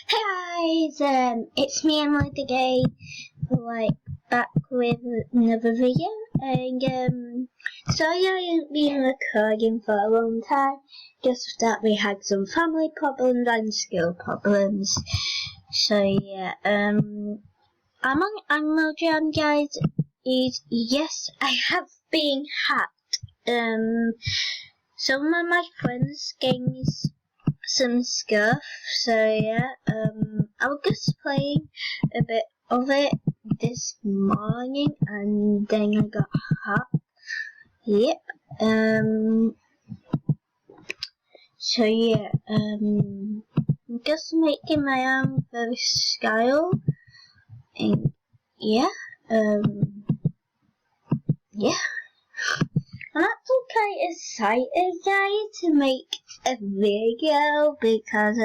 Hey guys, it's me Emily the Gay, back with another video, and sorry I haven't been recording for a long time, just that we had some family problems and school problems, so yeah, I'm on Animal Jam, guys. Yes, I have been hacked. Some of my friends gave me some stuff, so yeah, I was just playing a bit of it this morning and then I got hacked. Yep. So yeah, I'm just making my own very style, and yeah, yeah. I'm actually quite excited, guys, to make a video because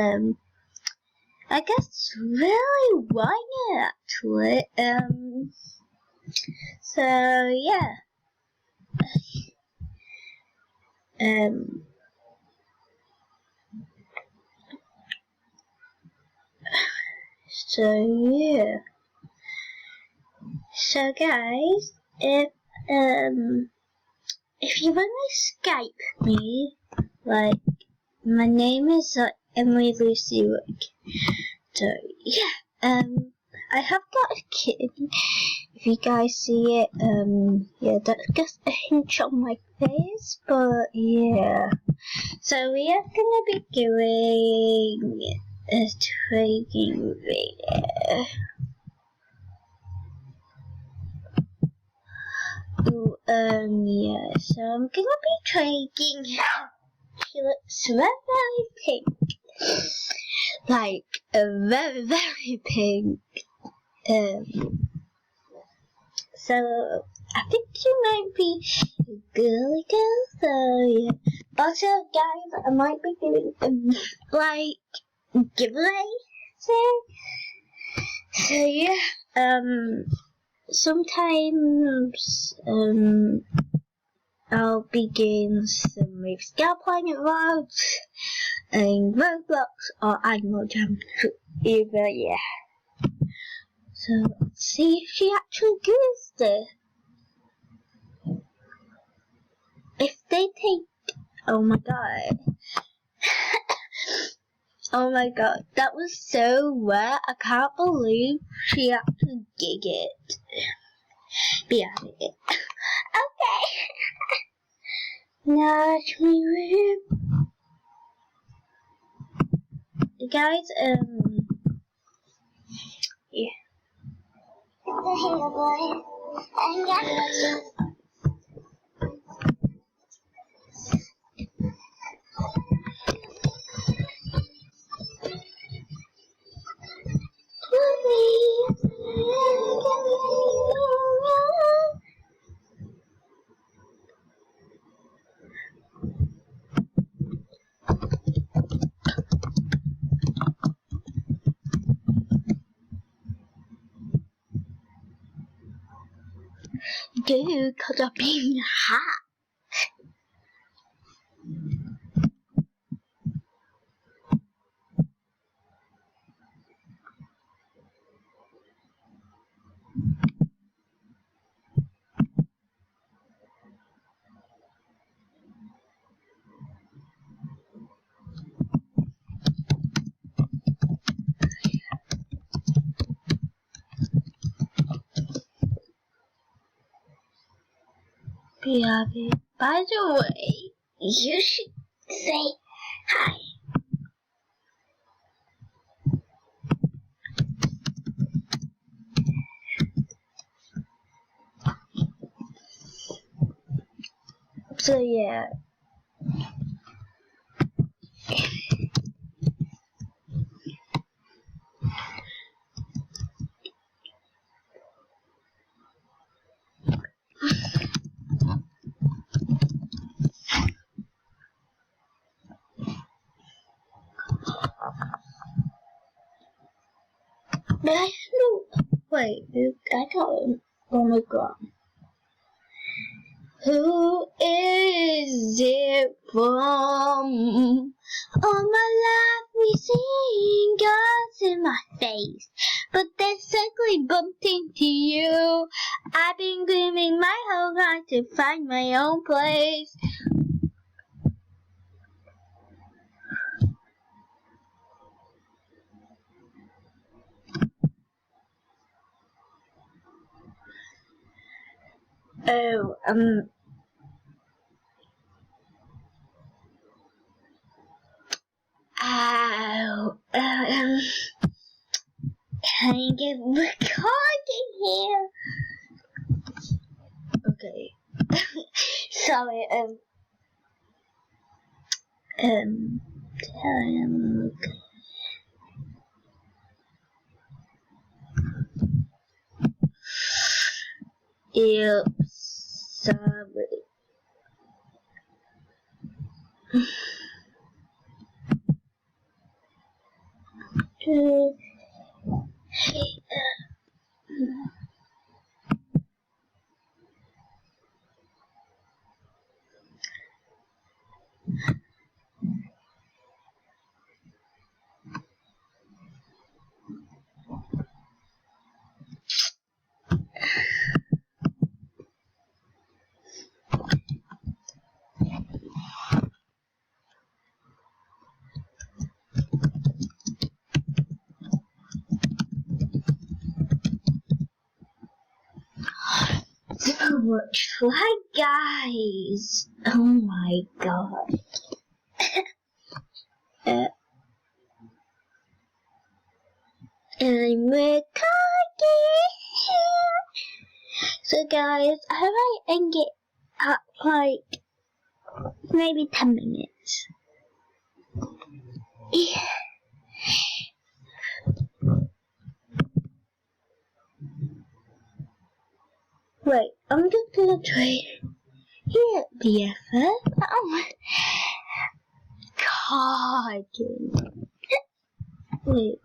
I guess really want it actually. So yeah. So yeah. So guys, if you want to Skype me, my name is Emily Lucy Wood. So yeah, I have got a kitten. If you guys see it, yeah, that's just a hint on my face, but yeah. So we are gonna be doing a trading video. Yeah, so I'm gonna be trading. She looks very pink. Like a very pink. So I think she might be a girly girl. So yeah. Also, guys, I might be doing giveaway thing. So yeah. Sometimes I'll be doing some with Scalplanet Roads and Roblox or Animal Jam. Either, yeah. So let's see if she actually does this. If they take, oh my god. Oh my god, that was so rare. I can't believe she actually did it. Behind it. Okay. Now let me read. Guys, yeah. Dude, cause I'm being hot. BRB. By the way, you should say hi. So yeah. Wait, I got it. Oh my god. Who is it from? All my life we sing God's in in my face, but they suddenly bumped into you. I've been grooming my whole life to find my own place. Oh, can I get recording here? Okay. Sorry, yep, sorry. So much fun, guys! Oh my god. I'm recording. So guys, how about I end it at like maybe 10 minutes? Yeah. Wait, I'm just gonna try here, BFF. Oh my god. Wait.